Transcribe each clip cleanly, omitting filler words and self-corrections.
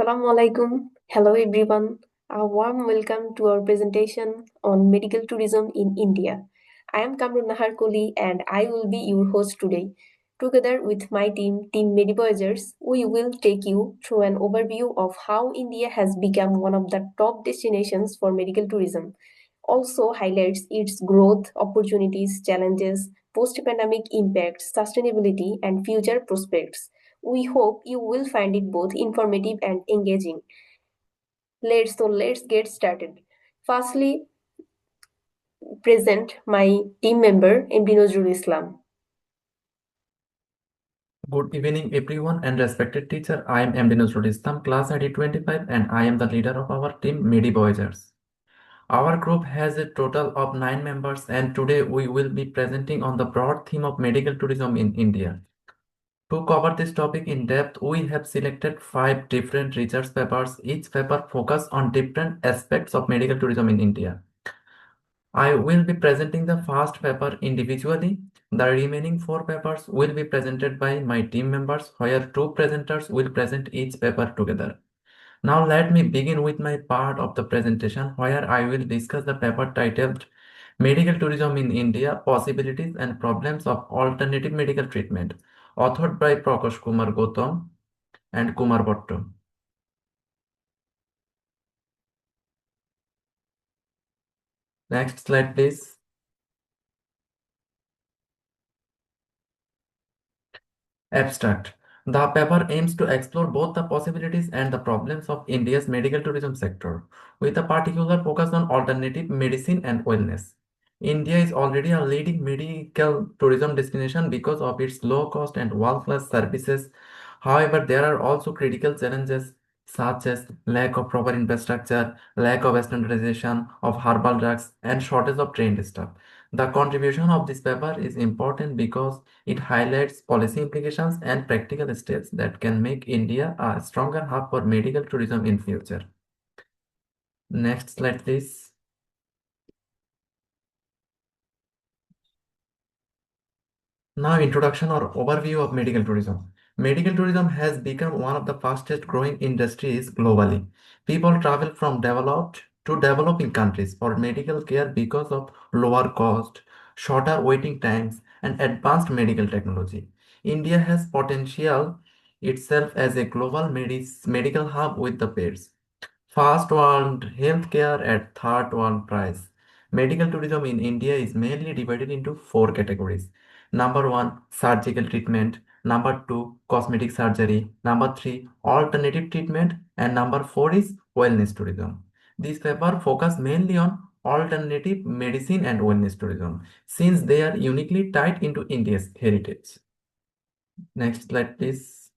Assalamu alaikum. Hello everyone. A warm welcome to our presentation on medical tourism in India. I am Jerin+Koly and I will be your host today. Together with my Team Medivoyagers, we will take you through an overview of how India has become one of the top destinations for medical tourism. Also highlights its growth, opportunities, challenges, post-pandemic impact, sustainability, and future prospects. We hope you will find it both informative and engaging. Let's get started. Firstly, present my team member MD Nazrul Islam. Good evening, everyone, and respected teacher. I am MD Nazrul, class ID 25, and I am the leader of our team, Medi Voyagers. Our group has a total of 9 members, and today we will be presenting on the broad theme of medical tourism in India. To cover this topic in depth, we have selected 5 different research papers. Each paper focuses on different aspects of medical tourism in India. I will be presenting the first paper individually. The remaining 4 papers will be presented by my team members, where 2 presenters will present each paper together. Now let me begin with my part of the presentation, where I will discuss the paper titled Medical Tourism in India, Possibilities and Problems of Alternative Medical Treatment, authored by Prakash Kumar Gautam and Kumar Bhattu. Next slide, please. Abstract. The paper aims to explore both the possibilities and the problems of India's medical tourism sector, with a particular focus on alternative medicine and wellness. India is already a leading medical tourism destination because of its low cost and world-class services. However, there are also critical challenges such as lack of proper infrastructure, lack of standardization of herbal drugs, and shortage of trained staff. The contribution of this paper is important because it highlights policy implications and practical steps that can make India a stronger hub for medical tourism in future. Next slide, please. Now, introduction or overview of medical tourism. Medical tourism has become one of the fastest growing industries globally. People travel from developed to developing countries for medical care because of lower cost, shorter waiting times, and advanced medical technology. India has potential itself as a global medical hub with the pairs. Fast world healthcare at third world price. Medical tourism in India is mainly divided into 4 categories. Number one, surgical treatment. Number two, cosmetic surgery. Number three, alternative treatment. And number four is wellness tourism. This paper focus mainly on alternative medicine and wellness tourism since they are uniquely tied into India's heritage. Next slide, please.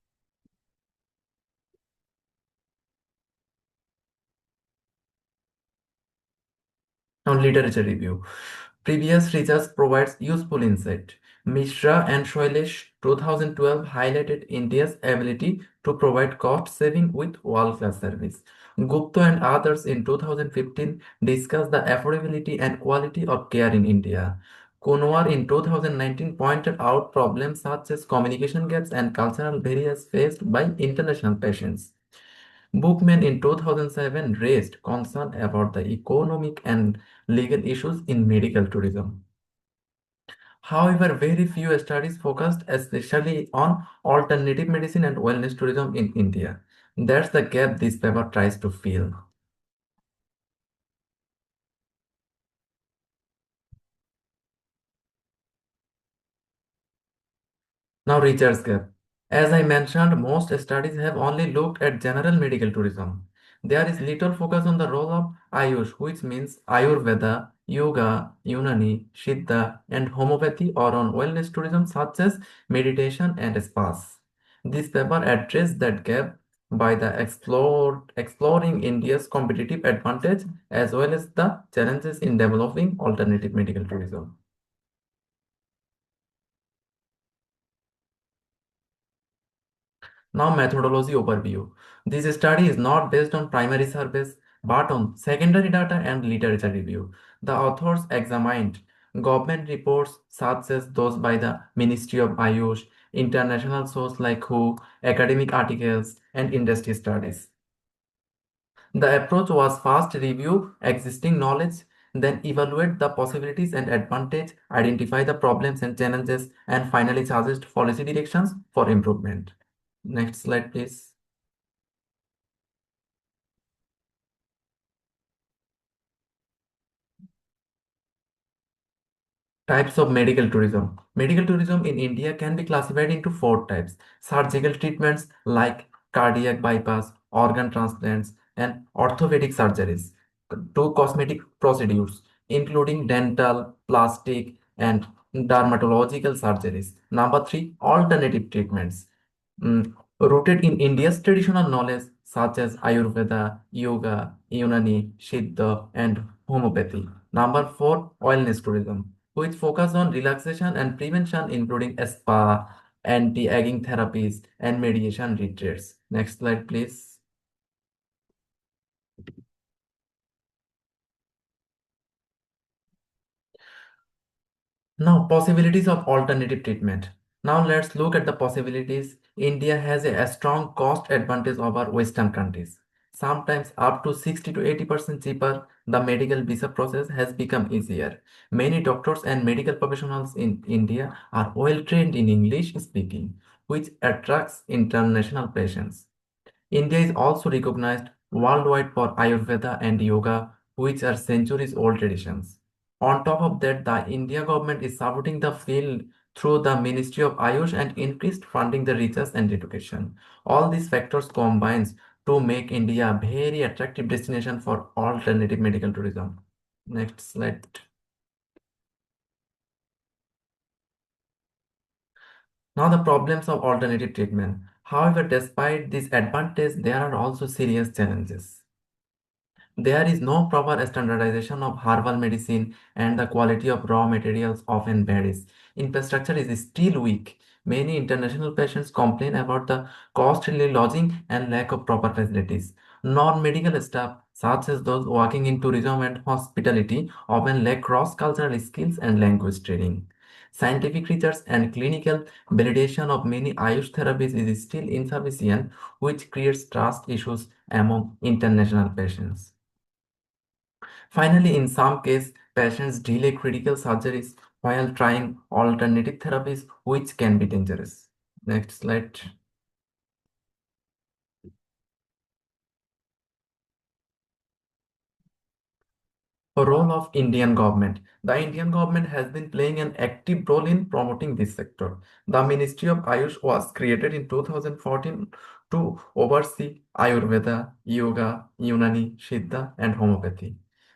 Now, literature review. Previous research provides useful insight. Mishra and Shailesh 2012 highlighted India's ability to provide cost saving with world-class service. Gupta and others in 2015 discussed the affordability and quality of care in India. Kunwar in 2019 pointed out problems such as communication gaps and cultural barriers faced by international patients. Bookman in 2007 raised concern about the economic and legal issues in medical tourism. However, very few studies focused especially on alternative medicine and wellness tourism in India. That's the gap this paper tries to fill. Now, research gap. As I mentioned, most studies have only looked at general medical tourism. There is little focus on the role of AYUSH, which means Ayurveda, Yoga, Unani, Siddha, and homeopathy, or on wellness tourism such as meditation and spas. This paper addressed that gap by the exploring India's competitive advantage as well as the challenges in developing alternative medical tourism. Now, methodology overview. This study is not based on primary surveys but on secondary data and literature review. The authors examined government reports such as those by the Ministry of AYUSH, international sources like WHO, academic articles, and industry studies. The approach was first review existing knowledge, then evaluate the possibilities and advantage, identify the problems and challenges, and finally suggest policy directions for improvement. Next slide, please. Types of medical tourism. Medical tourism in India can be classified into four types. Surgical treatments like cardiac bypass, organ transplants, and orthopedic surgeries. Two cosmetic procedures, including dental, plastic, and dermatological surgeries. Number three, alternative treatments. Rooted in India's traditional knowledge such as Ayurveda, Yoga, Unani, Siddha, and homeopathy. Number four, wellness tourism, which focus on relaxation and prevention, including spa, anti-aging therapies, and meditation retreats. Next slide, please. Now, possibilities of alternative treatment. Now, let's look at the possibilities. India has a strong cost advantage over Western countries. Sometimes up to 60 to 80% cheaper, the medical visa process has become easier. Many doctors and medical professionals in India are well trained in English speaking, which attracts international patients. India is also recognized worldwide for Ayurveda and yoga, which are centuries old traditions. On top of that, the India government is supporting the field through the Ministry of AYUSH and increased funding the research and education. All these factors combines to make India a very attractive destination for alternative medical tourism. Next slide. Now the problems of alternative treatment. However, despite this advantage, there are also serious challenges. There is no proper standardization of herbal medicine, and the quality of raw materials often varies. Infrastructure is still weak. Many international patients complain about the costly lodging and lack of proper facilities. Non-medical staff, such as those working in tourism and hospitality, often lack cross-cultural skills and language training. Scientific research and clinical validation of many Ayush therapies is still insufficient, which creates trust issues among international patients. Finally, in some cases, patients delay critical surgeries while trying alternative therapies, which can be dangerous. Next slide. Role of Indian government. The Indian government has been playing an active role in promoting this sector. The Ministry of Ayush was created in 2014 to oversee Ayurveda, Yoga, Unani, Siddha, and homeopathy.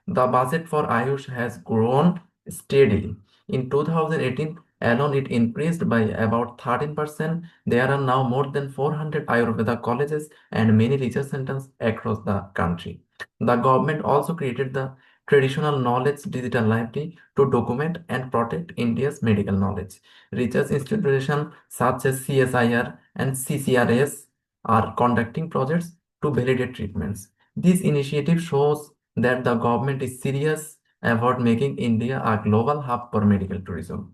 The budget for Ayush has grown steadily. In 2018 alone, it increased by about 13%. There are now more than 400 Ayurveda colleges and many research centers across the country. The government also created the Traditional Knowledge Digital Library to document and protect India's medical knowledge. Research institutions such as CSIR and CCRS are conducting projects to validate treatments. This initiative shows that the government is serious about making India a global hub for medical tourism.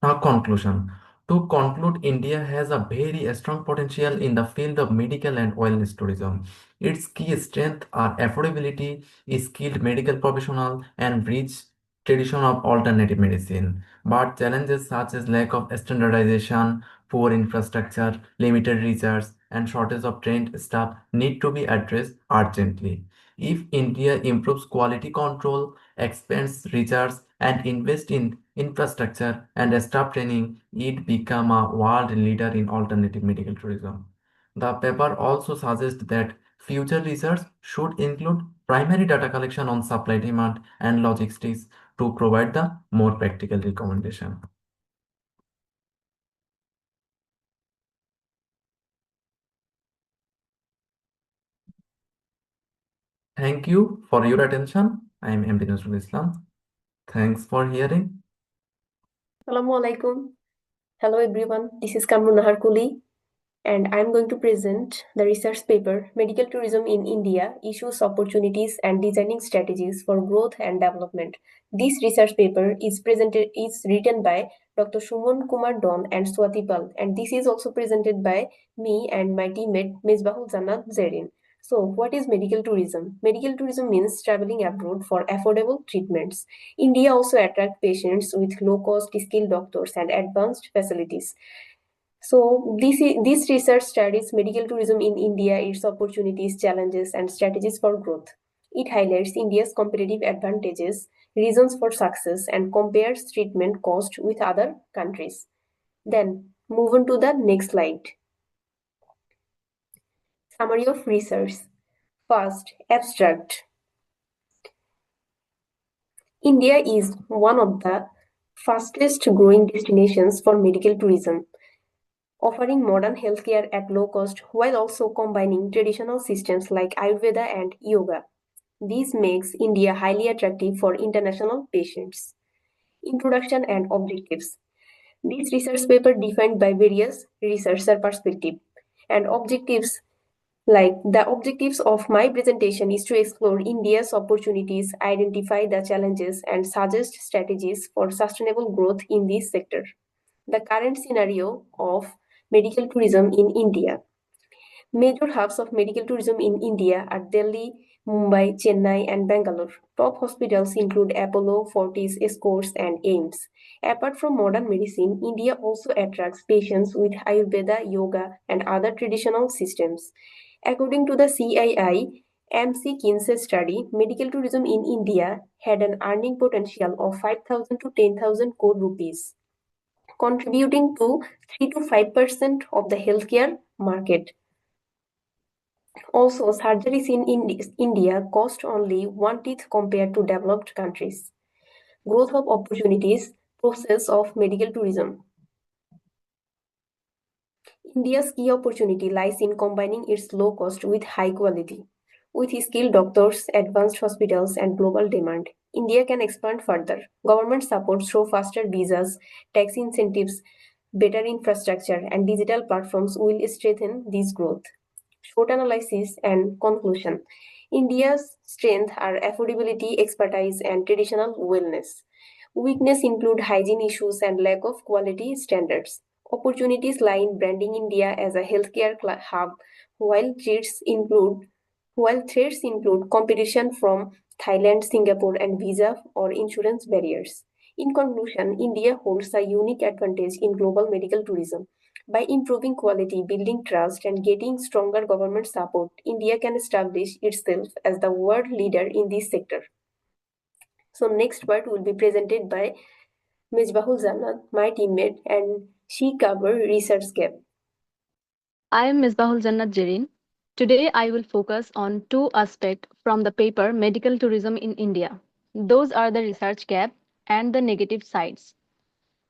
Now, conclusion. To conclude, India has a very strong potential in the field of medical and wellness tourism. Its key strengths are affordability, skilled medical professionals, and rich tradition of alternative medicine. But challenges such as lack of standardization, poor infrastructure, limited research, and shortage of trained staff need to be addressed urgently. If India improves quality control, expands research, and invests in infrastructure and staff training, it become a world leader in alternative medical tourism. The paper also suggests that future research should include primary data collection on supply demand and logistics to provide the more practical recommendation. Thank you for your attention. I am MD Nazrul Islam. Thanks for hearing. Assalamualaikum. Hello everyone, this is Kamrun Naharkuli. and I'm going to present the research paper Medical Tourism in India Issues, Opportunities, and Designing Strategies for Growth and Development. This research paper is written by Dr. Suman Kumar Don and Swati Pal, and this is also presented by me and my teammate Misbahul Jannat Jerin. So, what is medical tourism? Medical tourism means traveling abroad for affordable treatments. India also attracts patients with low-cost skilled doctors and advanced facilities. So this research studies medical tourism in India, its opportunities, challenges, and strategies for growth. It highlights India's competitive advantages, reasons for success, and compares treatment cost with other countries. Then move on to the next slide. Summary of research. First, abstract. India is one of the fastest growing destinations for medical tourism, offering modern healthcare at low cost while also combining traditional systems like Ayurveda and yoga. This makes India highly attractive for international patients. Introduction and objectives. This research paper defined by various researcher perspective and objectives like the objectives of my presentation is to explore India's opportunities, identify the challenges and suggest strategies for sustainable growth in this sector. The current scenario of medical tourism in India. Major hubs of medical tourism in India are Delhi, Mumbai, Chennai, and Bangalore. Top hospitals include Apollo, Fortis, Escorts, and AIMS. Apart from modern medicine, India also attracts patients with Ayurveda, yoga, and other traditional systems. According to the CII MC Kinsey study, medical tourism in India had an earning potential of 5,000 to 10,000 crore rupees, contributing to 3 to 5% of the healthcare market. Also, surgeries in India cost only one-tenth compared to developed countries. Growth of opportunities, process of medical tourism. India's key opportunity lies in combining its low cost with high quality. With skilled doctors, advanced hospitals, and global demand, India can expand further. Government support through faster visas, tax incentives, better infrastructure, and digital platforms will strengthen this growth. Short analysis and conclusion. India's strengths are affordability, expertise, and traditional wellness. Weaknesses include hygiene issues and lack of quality standards. Opportunities lie in branding India as a healthcare hub, while threats include competition from Thailand, Singapore, and visa or insurance barriers. In conclusion, India holds a unique advantage in global medical tourism. By improving quality, building trust, and getting stronger government support, India can establish itself as the world leader in this sector. So, next part will be presented by Misbahul Jannat, my teammate, and she covered research gap. I am Misbahul Jannat Jerin. Today I will focus on two aspects from the paper Medical Tourism in India. Those are the research gap and the negative sides.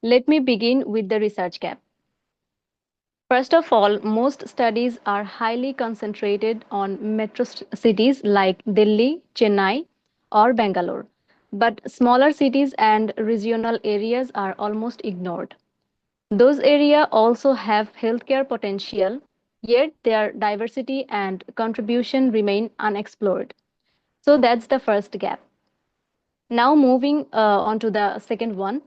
Let me begin with the research gap. First of all, most studies are highly concentrated on metro cities like Delhi, Chennai, or Bangalore. But smaller cities and regional areas are almost ignored. Those areas also have healthcare potential, yet their diversity and contribution remain unexplored. So that's the first gap. Now moving on to the second one.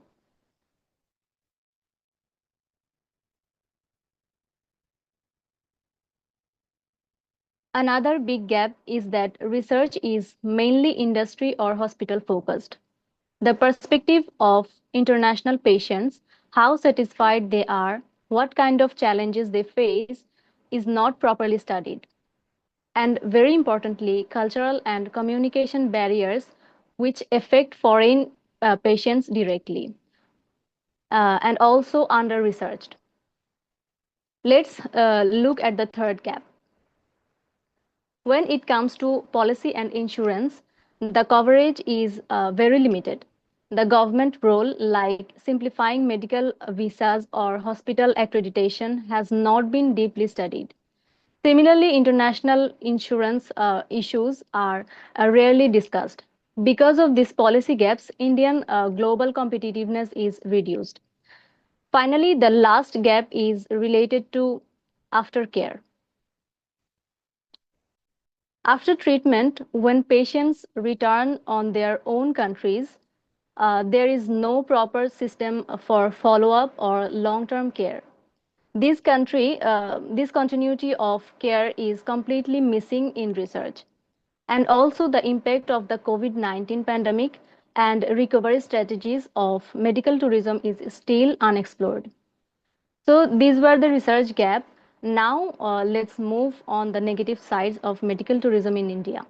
Another big gap is that research is mainly industry or hospital focused. The perspective of international patients, how satisfied they are, what kind of challenges they face, is not properly studied. And very importantly, cultural and communication barriers which affect foreign patients directly and also under researched. Let's look at the third gap. When it comes to policy and insurance, the coverage is very limited. The government role, like simplifying medical visas or hospital accreditation, has not been deeply studied. Similarly, international insurance issues are rarely discussed. Because of these policy gaps, Indian global competitiveness is reduced. Finally, the last gap is related to aftercare. After treatment, when patients return on their own countries, there is no proper system for follow-up or long-term care. This continuity of care is completely missing in research. And also the impact of the COVID-19 pandemic and recovery strategies of medical tourism is still unexplored. So these were the research gap. Now let's move on the negative sides of medical tourism in India.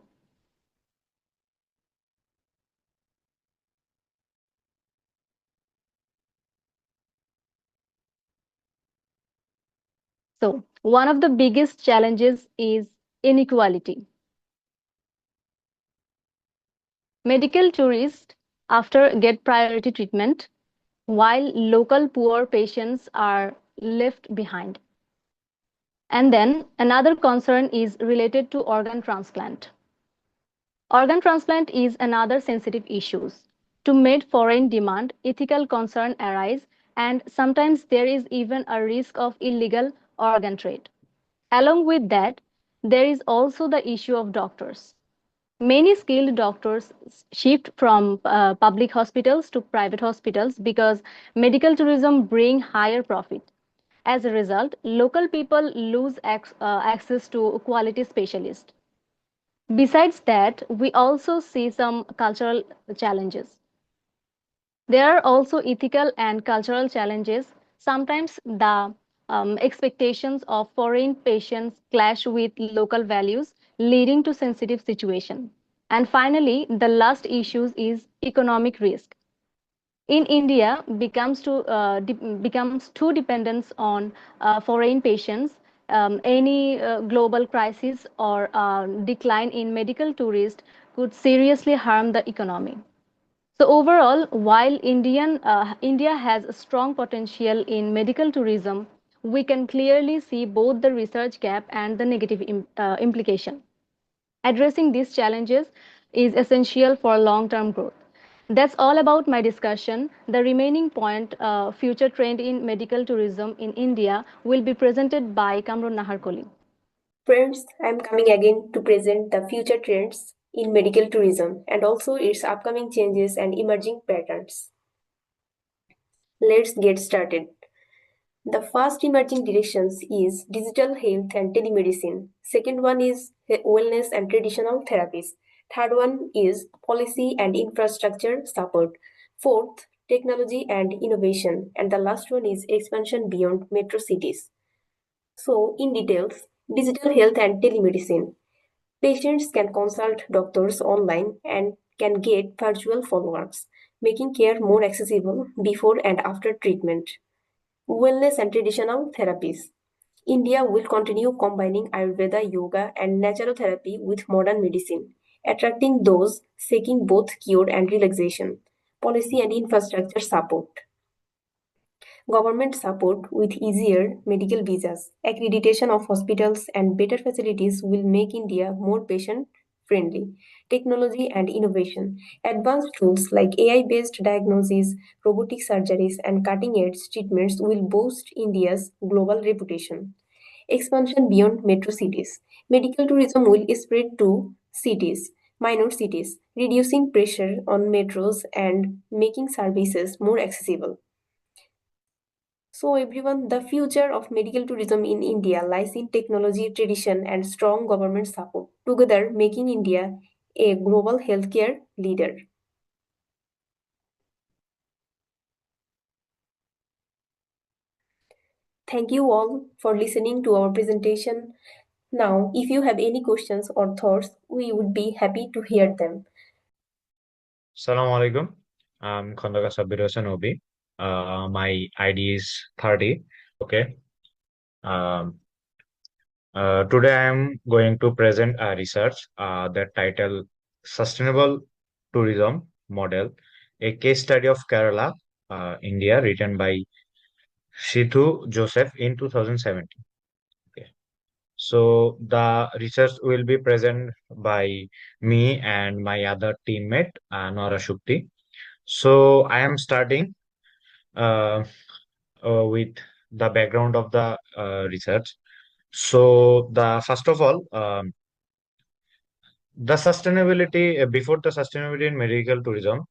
So one of the biggest challenges is inequality. Medical tourists after get priority treatment while local poor patients are left behind. And then another concern is related to organ transplant. Organ transplant is another sensitive issue. To meet foreign demand, ethical concern arise and sometimes there is even a risk of illegal organ trade. Along with that, there is also the issue of doctors. Many skilled doctors shift from public hospitals to private hospitals because medical tourism bring higher profit. As a result, local people lose access to quality specialists. Besides that, we also see some cultural challenges. There are also ethical and cultural challenges. Sometimes the expectations of foreign patients clash with local values, leading to sensitive situation. And finally, the last issue is economic risk. In India, becomes too dependent on foreign patients. Any global crisis or decline in medical tourists could seriously harm the economy. So overall, while India has a strong potential in medical tourism, we can clearly see both the research gap and the negative implication. Addressing these challenges is essential for long-term growth. That's all about my discussion. The remaining point, future trend in medical tourism in India, will be presented by Kamrun Naharkoli. Friends, I am coming again to present the future trends in medical tourism and also its upcoming changes and emerging patterns. Let's get started. The first emerging directions is digital health and telemedicine. Second one is wellness and traditional therapies. Third one is policy and infrastructure support. Fourth, technology and innovation. And the last one is expansion beyond metro cities. So, in details, digital health and telemedicine. Patients can consult doctors online and can get virtual follow-ups, making care more accessible before and after treatment. Wellness and traditional therapies. India will continue combining Ayurveda, yoga, and naturotherapy with modern medicine, attracting those seeking both cure and relaxation. Policy and infrastructure support. Government support with easier medical visas, accreditation of hospitals, and better facilities will make India more patient friendly. Technology and innovation. Advanced tools like AI based diagnosis, robotic surgeries, and cutting edge treatments will boost India's global reputation. Expansion beyond metro cities. Medical tourism will spread to cities, minor cities, reducing pressure on metros and making services more accessible. So, everyone, the future of medical tourism in India lies in technology, tradition, and strong government support, together making India a global healthcare leader. Thank you all for listening to our presentation. Now, if you have any questions or thoughts, we would be happy to hear them. Assalamu alaikum. I'm Khandaga Sabir Hossain Obi. My ID is 30. Okay. Um, Today I am going to present a research that title Sustainable Tourism Model, a case study of Kerala, India, written by Shithu Joseph in 2017. Okay. So the research will be present by me and my other teammate, Nora Shukti. So I am starting uh, with the background of the research. So the first of all, the sustainability before the sustainability in medical tourism,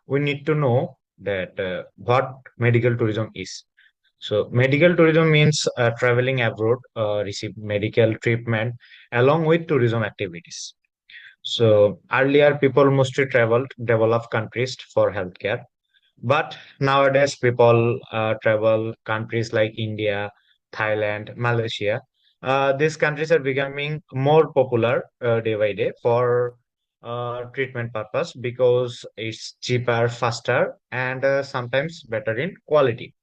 we need to know that what medical tourism is. So medical tourism means traveling abroad, receive medical treatment along with tourism activities. So earlier people mostly traveled developed countries for healthcare, but nowadays people travel countries like India, Thailand, Malaysia. These countries are becoming more popular day by day for treatment purpose because it's cheaper, faster, and sometimes better in quality.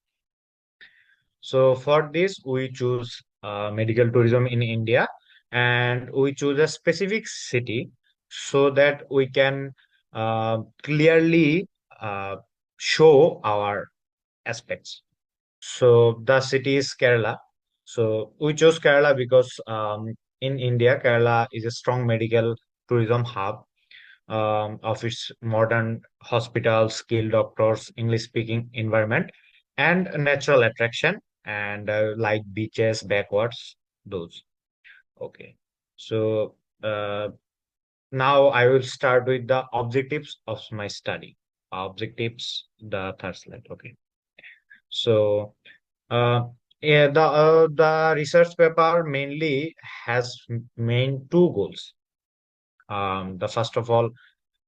So for this, we choose medical tourism in India, and we choose a specific city so that we can clearly uh, show our aspects. So the city is Kerala. So we chose Kerala because in India, Kerala is a strong medical tourism hub of its modern hospitals, skilled doctors, English speaking environment, and natural attraction, and like beaches, backwards, those. Okay. So uh, now I will start with the objectives of my study. Objectives, the third slide. Okay. So yeah, the research paper mainly has main two goals. The first of all,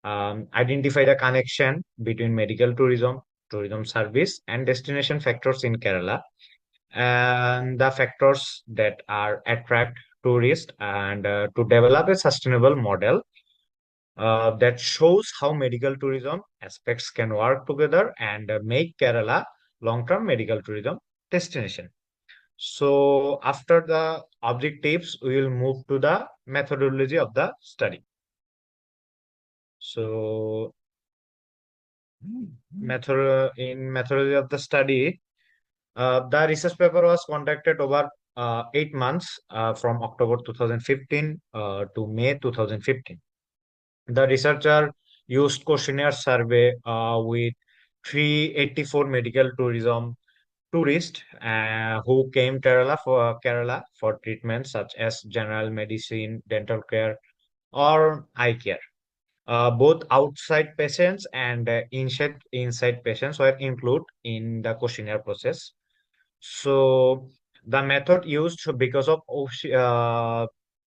identify the connection between medical tourism, tourism service, and destination factors in Kerala, and the factors that are attract tourists, and to develop a sustainable model that shows how medical tourism aspects can work together and make Kerala long-term medical tourism destination. So after the objectives, we will move to the methodology of the study. So in methodology of the study, the research paper was conducted over 8 months from October 2015 to May 2015. The researcher used questionnaire survey with 384 medical tourism tourists who came Kerala for treatment such as general medicine, dental care, or eye care. Both outside patients and inside patients were included in the questionnaire process. So the method used because of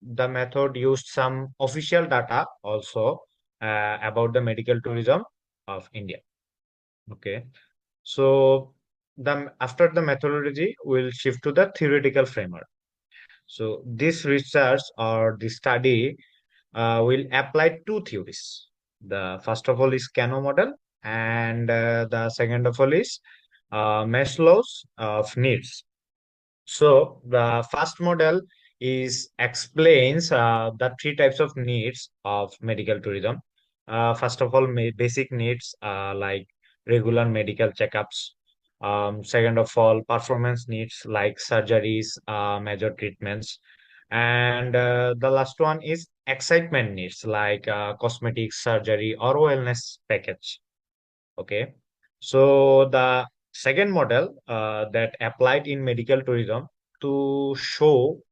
the method used some official data also about the medical tourism of India. Okay. So the after the methodology, we'll shift to the theoretical framework. So this research or the study will apply two theories. The first of all is Kano model, and the second of all is Maslow's of needs. So the first model is explains the three types of needs of medical tourism. First of all, basic needs like regular medical checkups. Second of all, performance needs like surgeries, major treatments, and the last one is excitement needs like cosmetics, surgery, or wellness package. Okay. So the second model that applied in medical tourism to showing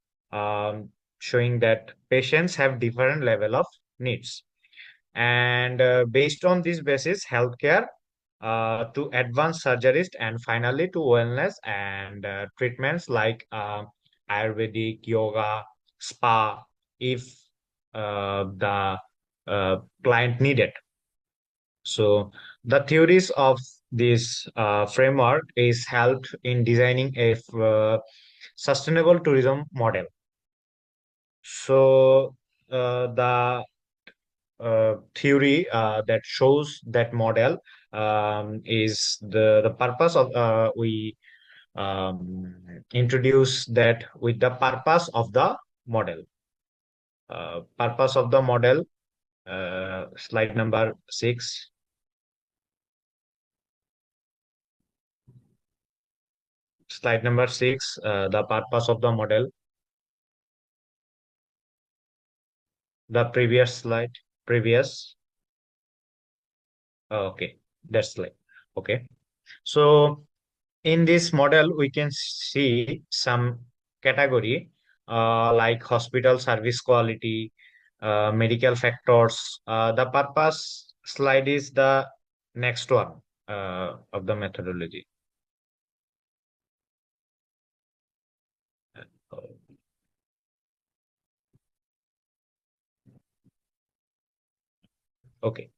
that patients have different level of needs, and based on this basis, healthcare to advanced surgeries, and finally to wellness and treatments like Ayurvedic, yoga, spa, if the client needed. So the theories of this framework is helped in designing a sustainable tourism model. So the theory that shows that model is the purpose of we introduce that with the purpose of the model. Purpose of the model, slide number 6. Slide number 6, the purpose of the model. The previous slide, previous. Okay, that's slide. Okay. So in this model, we can see some category. like hospital service quality, medical factors. The purpose slide is the next one of the methodology. Okay.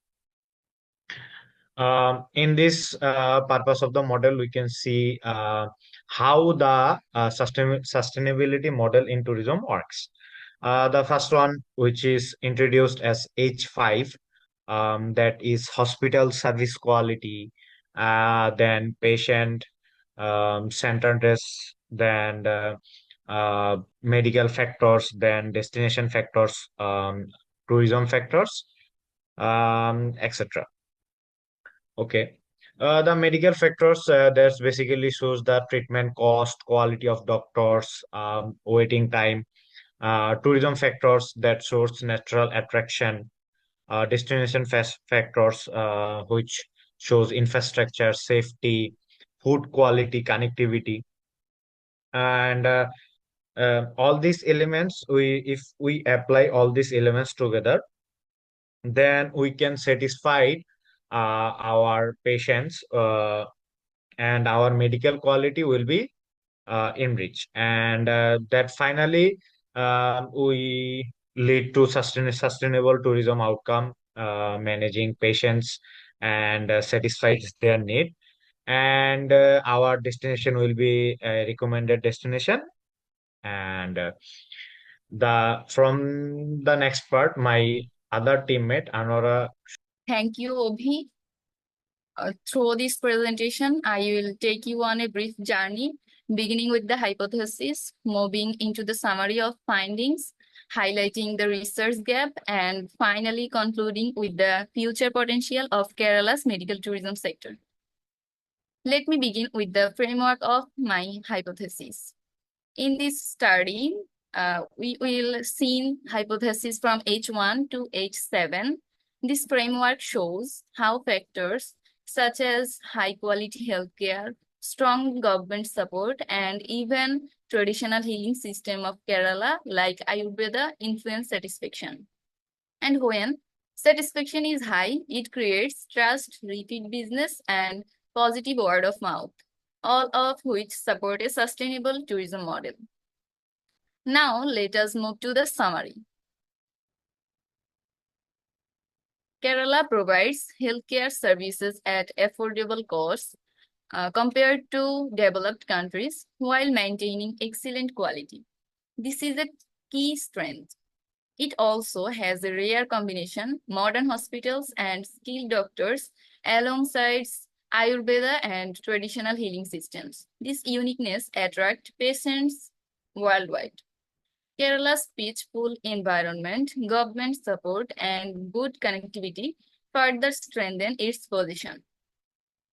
In this purpose of the model, we can see how the sustainability model in tourism works. The first one, which is introduced as H5, that is hospital service quality, then patient centeredness, then medical factors, then destination factors, tourism factors, etc. Okay. The medical factors that's basically shows the treatment cost, quality of doctors, waiting time. Tourism factors that shows natural attraction. Destination factors which shows infrastructure, safety, food quality, connectivity, and all these elements. If we apply all these elements together, then we can satisfy our patients, and our medical quality will be enriched, and that finally we lead to sustainable tourism outcome, managing patients and satisfies their need, and our destination will be a recommended destination. And the from the next part, my other teammate Anora. Thank you, Obi. Through this presentation, I will take you on a brief journey, beginning with the hypothesis, moving into the summary of findings, highlighting the research gap, and finally concluding with the future potential of Kerala's medical tourism sector. Let me begin with the framework of my hypothesis. In this study, we will see hypothesis from H1 to H7. This framework shows how factors such as high quality healthcare, strong government support, and even traditional healing system of Kerala like Ayurveda influence satisfaction. And when satisfaction is high, it creates trust, repeat business, and positive word of mouth, all of which support a sustainable tourism model. Now, let us move to the summary. Kerala provides healthcare services at affordable costs compared to developed countries while maintaining excellent quality. This is a key strength. It also has a rare combination, modern hospitals and skilled doctors alongside Ayurveda and traditional healing systems. This uniqueness attracts patients worldwide. Kerala's peaceful environment, government support, and good connectivity further strengthen its position.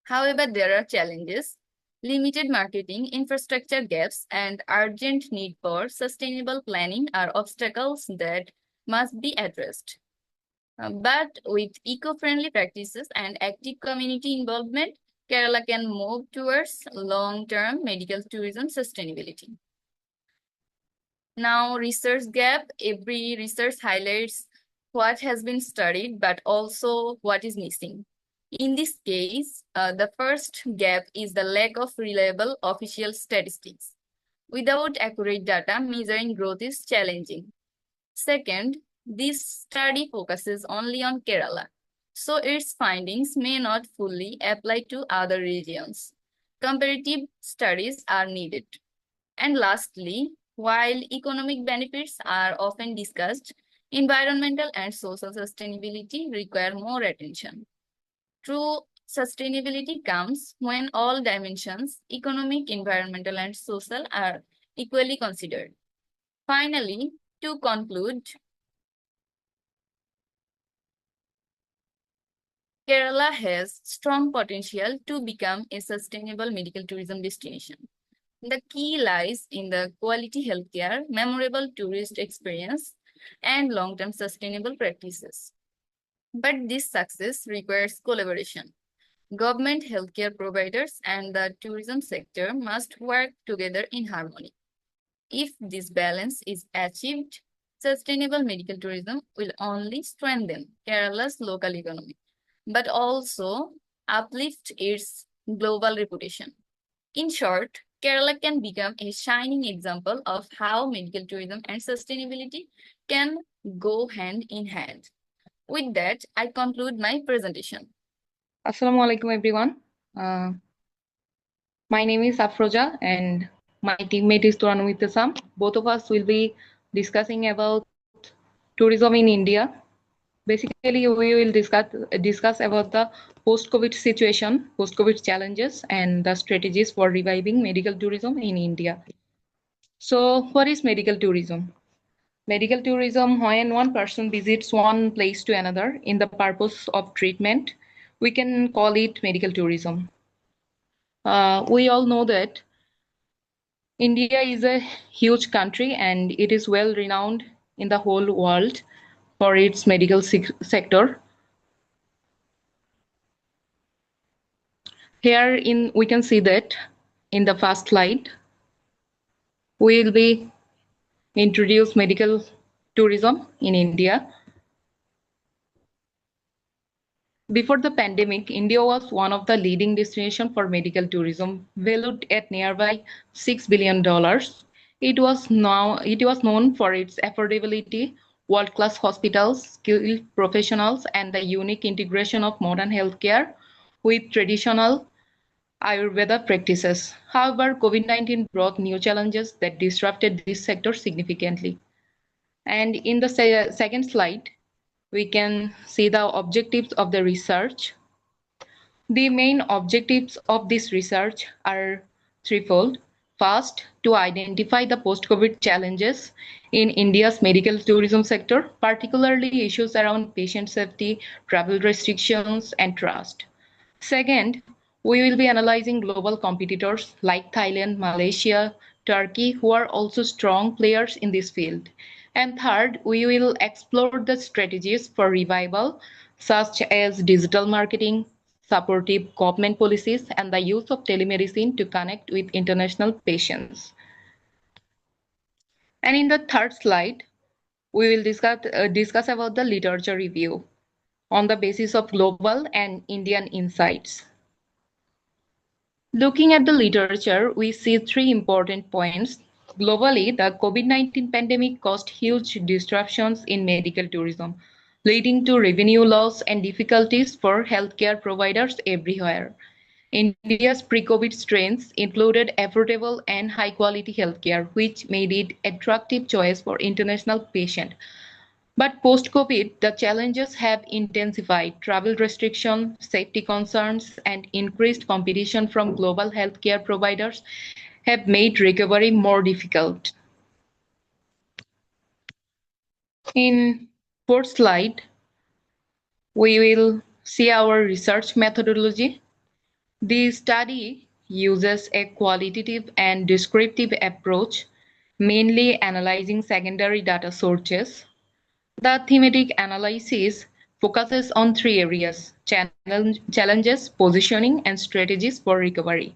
However, there are challenges. Limited marketing, infrastructure gaps, and urgent need for sustainable planning are obstacles that must be addressed. But with eco-friendly practices and active community involvement, Kerala can move towards long-term medical tourism sustainability. Now, research gap. Every research highlights what has been studied, but also what is missing. In this case, the first gap is the lack of reliable official statistics. Without accurate data, measuring growth is challenging. Second, this study focuses only on Kerala, so its findings may not fully apply to other regions. Comparative studies are needed. And lastly, while economic benefits are often discussed, environmental and social sustainability require more attention. True sustainability comes when all dimensions, economic, environmental, and social, are equally considered. Finally, to conclude, Kerala has strong potential to become a sustainable medical tourism destination. The key lies in the quality healthcare, memorable tourist experience, and long-term sustainable practices. But this success requires collaboration. Government, healthcare providers, and the tourism sector must work together in harmony. If this balance is achieved, sustainable medical tourism will only strengthen Kerala's local economy, but also uplift its global reputation. In short, Kerala can become a shining example of how medical tourism and sustainability can go hand in hand. With that, I conclude my presentation. Assalamu alaikum everyone. Uh, my name is Afroza and my teammate is Turannum. Both of us will be discussing about tourism in India. Basically, we will discuss about the post-COVID situation, post-COVID challenges, and the strategies for reviving medical tourism in India. So, what is medical tourism? Medical tourism, when one person visits one place to another in the purpose of treatment, we can call it medical tourism. We all know that India is a huge country and it is well renowned in the whole world for its medical sector. Here we can see that in the first slide, we will be introduce medical tourism in India. Before the pandemic, India was one of the leading destinations for medical tourism, valued at nearby $6 billion. It was known for its affordability, world-class hospitals, skilled professionals, and the unique integration of modern healthcare with traditional Ayurveda practices. However, COVID-19 brought new challenges that disrupted this sector significantly. And in the second slide, we can see the objectives of the research. The main objectives of this research are threefold. First, to identify the post-COVID challenges in India's medical tourism sector, particularly issues around patient safety, travel restrictions, and trust. Second, we will be analyzing global competitors like Thailand, Malaysia, Turkey, who are also strong players in this field. And third, we will explore the strategies for revival, such as digital marketing, supportive government policies, and the use of telemedicine to connect with international patients. And in the third slide, we will discuss about the literature review on the basis of global and Indian insights. Looking at the literature, we see three important points. Globally, the COVID-19 pandemic caused huge disruptions in medical tourism, leading to revenue loss and difficulties for healthcare providers everywhere. India's pre-COVID strengths included affordable and high-quality healthcare, which made it an attractive choice for international patients. But post-COVID, the challenges have intensified. Travel restrictions, safety concerns, and increased competition from global healthcare providers have made recovery more difficult. In fourth slide, we will see our research methodology. The study uses a qualitative and descriptive approach, mainly analyzing secondary data sources. The thematic analysis focuses on three areas: challenges, positioning, and strategies for recovery.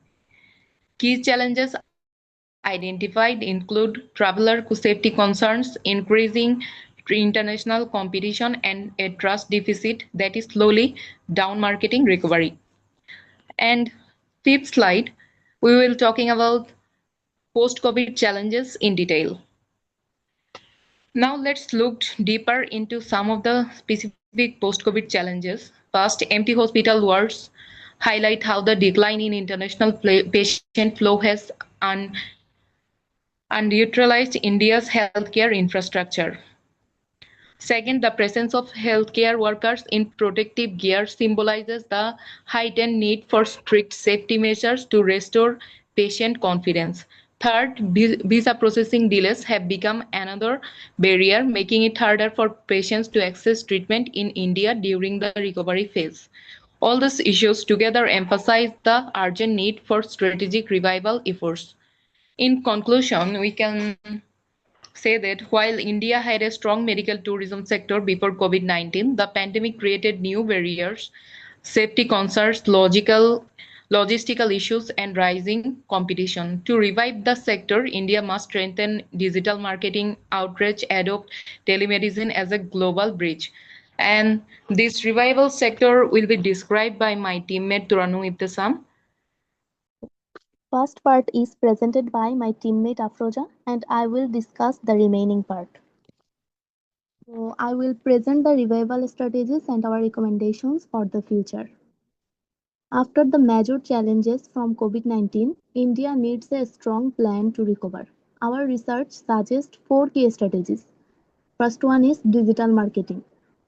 Key challenges identified include traveler safety concerns, increasing international competition, and a trust deficit that is slowly down marketing recovery. And fifth slide, we will talking about post-COVID challenges in detail. Now let's look deeper into some of the specific post-COVID challenges. First, empty hospital wards highlight how the decline in international patient flow has underutilized India's healthcare infrastructure. Second, the presence of healthcare workers in protective gear symbolizes the heightened need for strict safety measures to restore patient confidence. Third, visa processing delays have become another barrier, making it harder for patients to access treatment in India during the recovery phase. All these issues together emphasize the urgent need for strategic revival efforts. In conclusion, we can say that while India had a strong medical tourism sector before COVID-19, the pandemic created new barriers, safety concerns, logistical issues, and rising competition. To revive the sector, India must strengthen digital marketing, outreach, adopt telemedicine as a global bridge. And this revival sector will be described by my teammate Turannum Ibtesam. First part is presented by my teammate Afroza, and I will discuss the remaining part. So I will present the revival strategies and our recommendations for the future. After the major challenges from COVID-19, India needs a strong plan to recover. Our research suggests four key strategies. First one is digital marketing.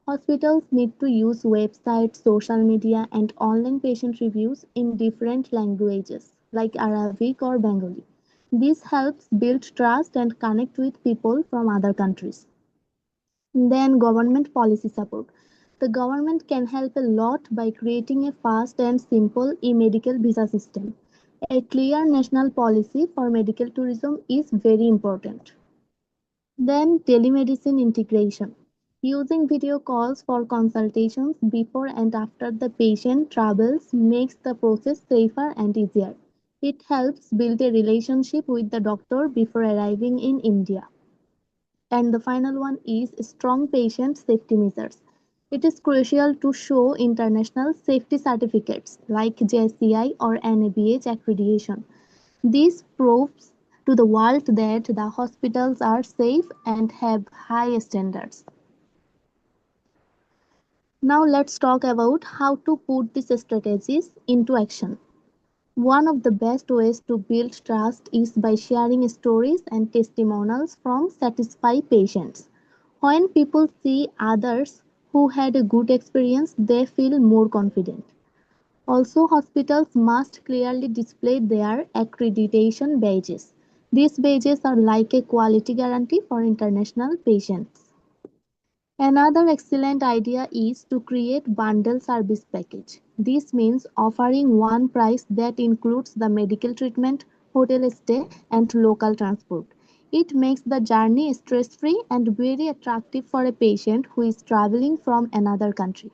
Hospitals need to use websites, social media, and online patient reviews in different languages like Arabic or Bengali. This helps build trust and connect with people from other countries. Then, government policy support. The government can help a lot by creating a fast and simple e-medical visa system. A clear national policy for medical tourism is very important. Then telemedicine integration. Using video calls for consultations before and after the patient travels makes the process safer and easier. It helps build a relationship with the doctor before arriving in India. And the final one is strong patient safety measures. It is crucial to show international safety certificates like JCI or NABH accreditation. This proves to the world that the hospitals are safe and have high standards. Now let's talk about how to put these strategies into action. One of the best ways to build trust is by sharing stories and testimonials from satisfied patients. When people see others who had a good experience, they feel more confident. Also, hospitals must clearly display their accreditation badges. These badges are like a quality guarantee for international patients. Another excellent idea is to create bundle service package. This means offering one price that includes the medical treatment, hotel stay, and local transport. It makes the journey stress-free and very attractive for a patient who is traveling from another country.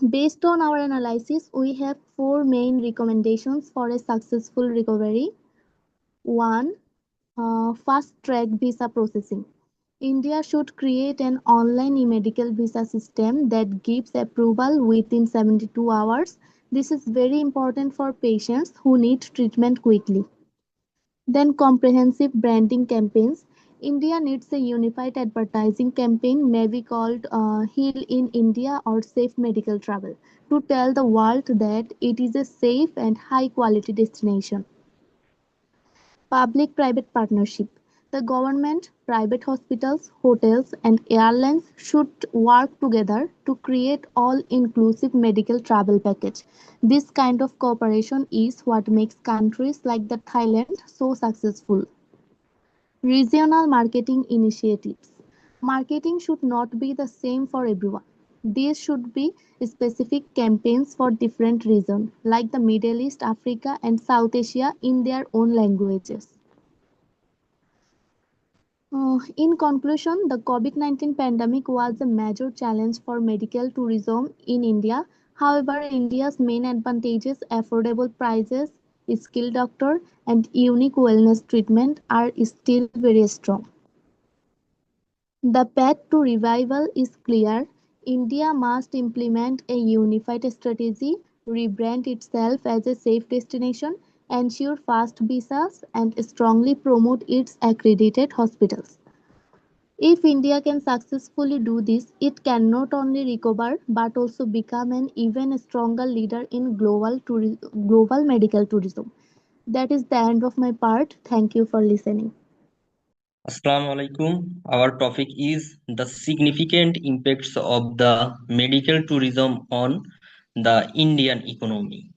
Based on our analysis, we have four main recommendations for a successful recovery. One, fast track visa processing. India should create an online e-medical visa system that gives approval within 72 hours. This is very important for patients who need treatment quickly. Then comprehensive branding campaigns. India needs a unified advertising campaign, maybe called Heal in India or Safe Medical Travel, to tell the world that it is a safe and high quality destination. Public-private partnership. The government, private hospitals, hotels, and airlines should work together to create all-inclusive medical travel package. This kind of cooperation is what makes countries like the Thailand so successful. Regional marketing initiatives. Marketing should not be the same for everyone. These should be specific campaigns for different regions, like the Middle East, Africa, and South Asia in their own languages. In conclusion, the COVID-19 pandemic was a major challenge for medical tourism in India. However, India's main advantages, affordable prices, skilled doctor, and unique wellness treatment are still very strong. The path to revival is clear. India must implement a unified strategy, rebrand itself as a safe destination, ensure fast visas, and strongly promote its accredited hospitals. If India can successfully do this, it can not only recover but also become an even stronger leader in global medical tourism. That is the end of my part. Thank you for listening. Assalamu alaikum. Our topic is the significant impacts of the medical tourism on the Indian economy.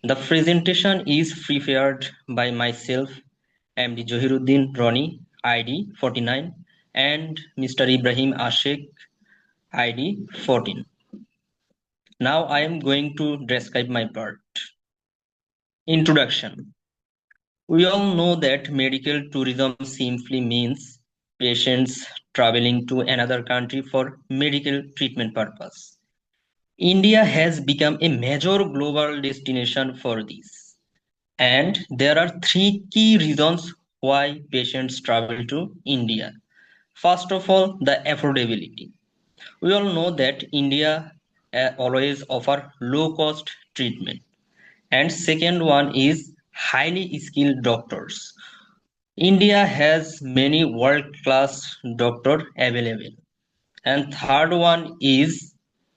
The presentation is prepared by myself, MD Johiruddin Roni, ID 49, and Mr. Ibrahim Ashek, ID 14. Now I am going to describe my part. Introduction. We all know that medical tourism simply means patients traveling to another country for medical treatment purpose. India has become a major global destination for this. And there are three key reasons why patients travel to India. First of all, the affordability. We all know that India always offer low cost treatment. And second one is highly skilled doctors. India has many world class doctors available. And third one is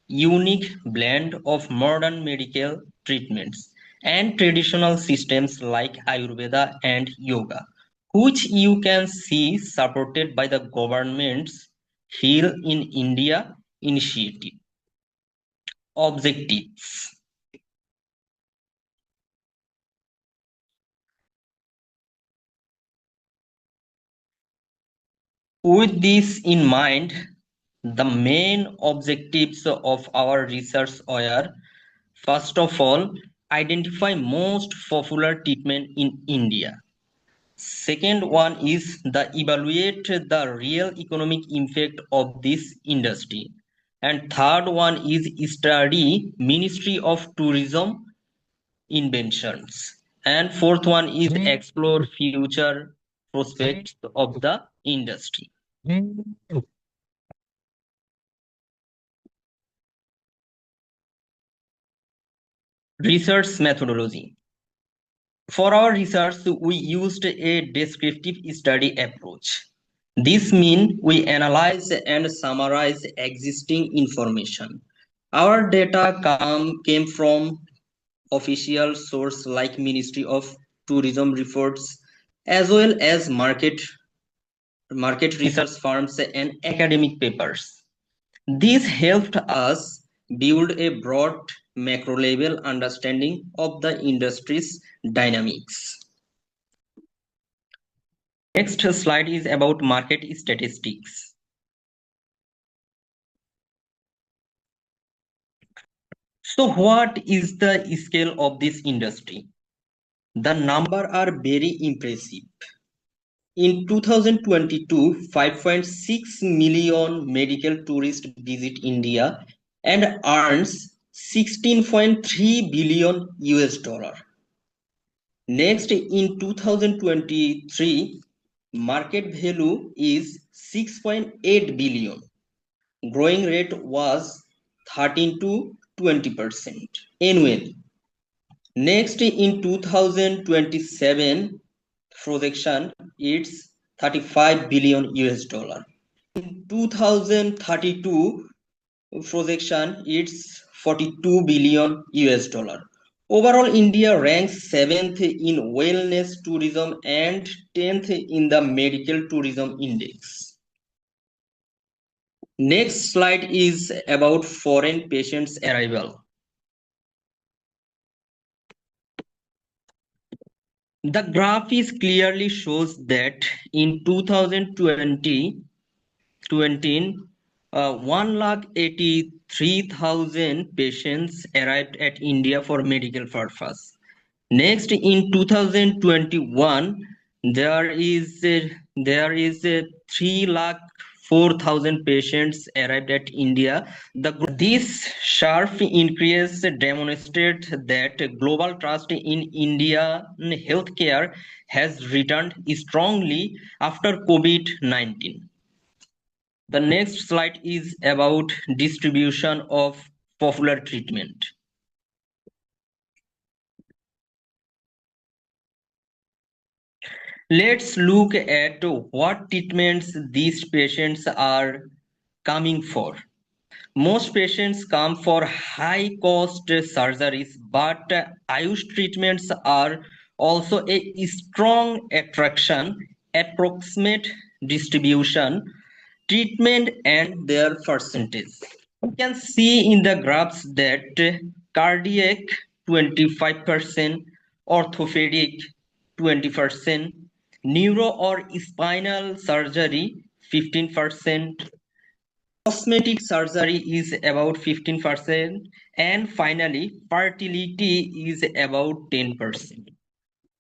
unique blend of modern medical treatments and traditional systems like Ayurveda and yoga, which you can see supported by the government's Heal in India initiative. Objectives. With this in mind, the main objectives of our research were, first of all, identify most popular treatment in India. Second one is the evaluate the real economic impact of this industry. And third one is study Ministry of Tourism inventions. And fourth one is explore future prospects of the industry. Research methodology. For our research, we used a descriptive study approach. This means we analyze and summarize existing information. Our data came from official sources like Ministry of Tourism reports, as well as market research firms and academic papers. This helped us build a broad macro level understanding of the industry's dynamics. Next slide is about market statistics. So what is the scale of this industry? The numbers are very impressive. In 2022, 5.6 million medical tourists visit India and earns 16.3 billion US dollar. Next, in 2023, market value is 6.8 billion. Growing rate was 13 to 20% annually. Next, in 2027 projection, it's 35 billion US dollar. In 2032 projection, it's 42 billion US dollar. Overall, India ranks 7th in wellness tourism and 10th in the medical tourism index. Next slide is about foreign patients arrival. The graph is clearly shows that in 2020, 1,83,000 patients arrived at India for medical purpose. Next, in 2021, there is 3,04,000 patients arrived at India. This sharp increase demonstrates that global trust in Indian healthcare has returned strongly after COVID-19. The next slide is about distribution of popular treatment. Let's look at what treatments these patients are coming for. Most patients come for high cost surgeries, but AYUSH treatments are also a strong attraction, approximate distribution, treatment and their percentage. You can see in the graphs that cardiac 25%, orthopedic 20%, neuro or spinal surgery 15%, cosmetic surgery is about 15%, and finally fertility is about 10%.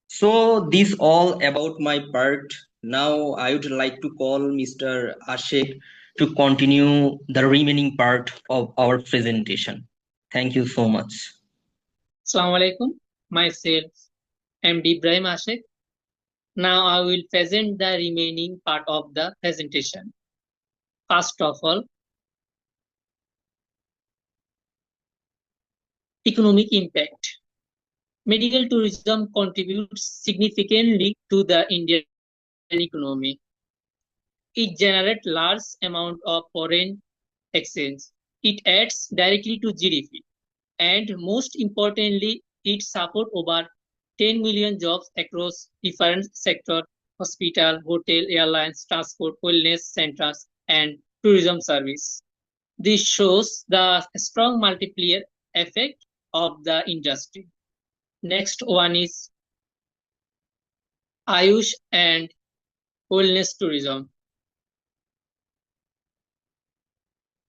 So this all about my part. Now I would like to call Mr. Ashik to continue the remaining part of our presentation. Thank you so much. Assalamu alaikum. Myself, MD Ibrahim Ashek. Now I will present the remaining part of the presentation. First of all, economic impact. Medical tourism contributes significantly to the Indian economy. It generates large amount of foreign exchange. It adds directly to GDP. And most importantly, it supports over 10 million jobs across different sectors: hospital, hotel, airlines, transport, wellness centers, and tourism service. This shows the strong multiplier effect of the industry. Next one is AYUSH and wellness tourism.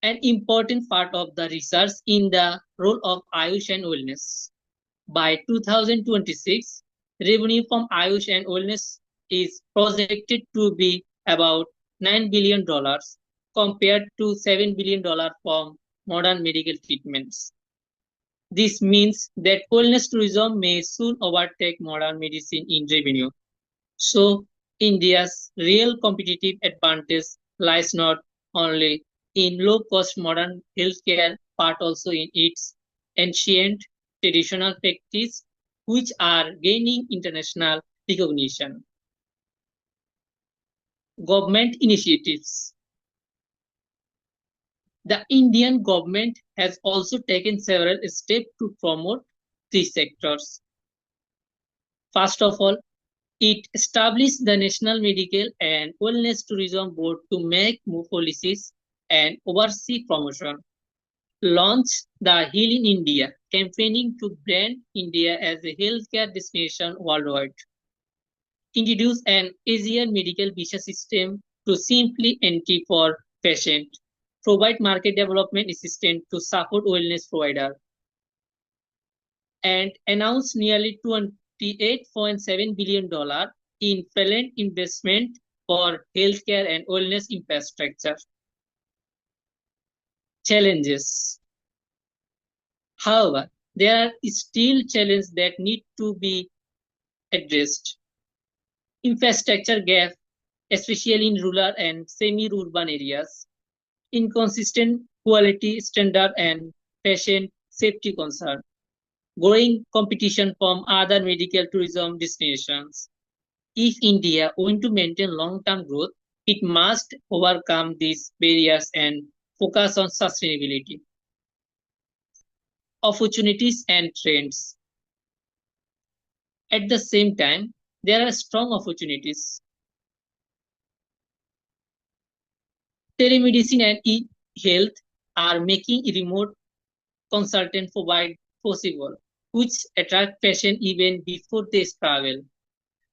An important part of the research in the role of AYUSH and wellness. By 2026, revenue from AYUSH and wellness is projected to be about $9 billion compared to $7 billion from modern medical treatments. This means that wellness tourism may soon overtake modern medicine in revenue. So, India's real competitive advantage lies not only in low-cost modern healthcare, but also in its ancient traditional practices, which are gaining international recognition. Government initiatives. The Indian government has also taken several steps to promote these sectors. First of all, it established the National Medical and Wellness Tourism Board to make more policies and oversee promotion. Launched the Heal in India, campaigning to brand India as a healthcare destination worldwide. Introduced an easier medical visa system to simply entry for patient. Provide market development assistance to support wellness provider. And announced nearly $28.7 billion in parallel investment for healthcare and wellness infrastructure. Challenges. However, there are still challenges that need to be addressed. Infrastructure gap, especially in rural and semi-urban areas. Inconsistent quality standard and patient safety concern. Growing competition from other medical tourism destinations. If India wants to maintain long-term growth, it must overcome these barriers and focus on sustainability. Opportunities and trends. At the same time, there are strong opportunities. Telemedicine and e-health are making remote consultant provide possible, which attract patients even before they travel.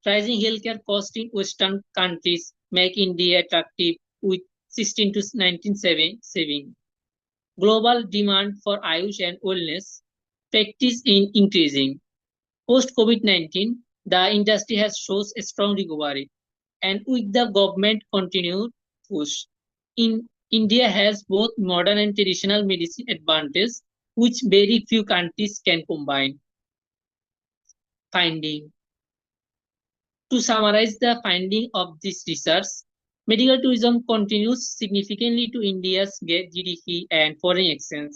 Rising healthcare costs in Western countries make India attractive with 16 to 19 saving. Global demand for AYUSH and wellness practice in increasing. Post-COVID-19, the industry has shown a strong recovery, and with the government continued push, India has both modern and traditional medicine advantages, which very few countries can combine. Finding. To summarize the finding of this research, medical tourism contributes significantly to India's GDP and foreign exchange.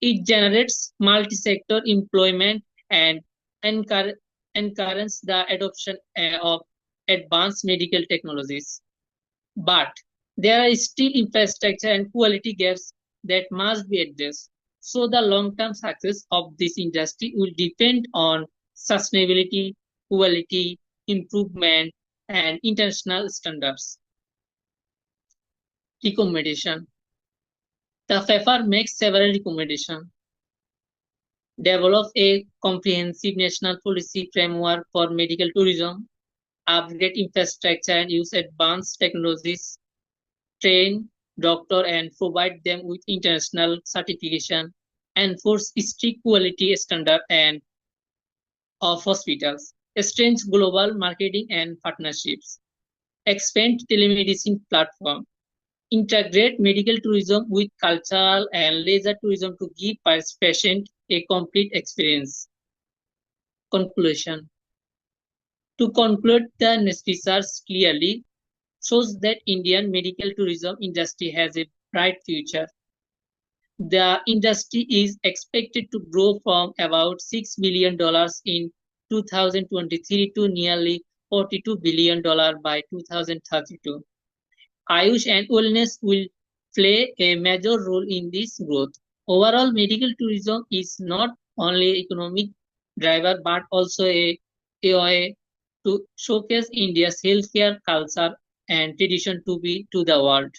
It generates multi-sector employment and encourages the adoption of advanced medical technologies. But there are still infrastructure and quality gaps that must be addressed. So the long-term success of this industry will depend on sustainability, quality, improvement, and international standards. Recommendation. The FEFR makes several recommendations. Develop a comprehensive national policy framework for medical tourism, upgrade infrastructure and use advanced technologies, train doctors and provide them with international certification, enforce strict quality standards and of hospitals, strengthen global marketing and partnerships, expand telemedicine platform, integrate medical tourism with cultural and leisure tourism to give patients a complete experience. Conclusion. To conclude, the research clearly shows that Indian medical tourism industry has a bright future. The industry is expected to grow from about $6 billion in 2023 to nearly $42 billion by 2032. AYUSH and wellness will play a major role in this growth. Overall, medical tourism is not only economic driver but also a way to showcase India's healthcare culture and tradition to the world.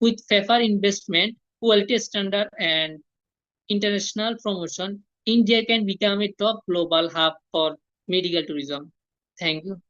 With fair investment, quality standard, and international promotion, India can become a top global hub for medical tourism. Thank you.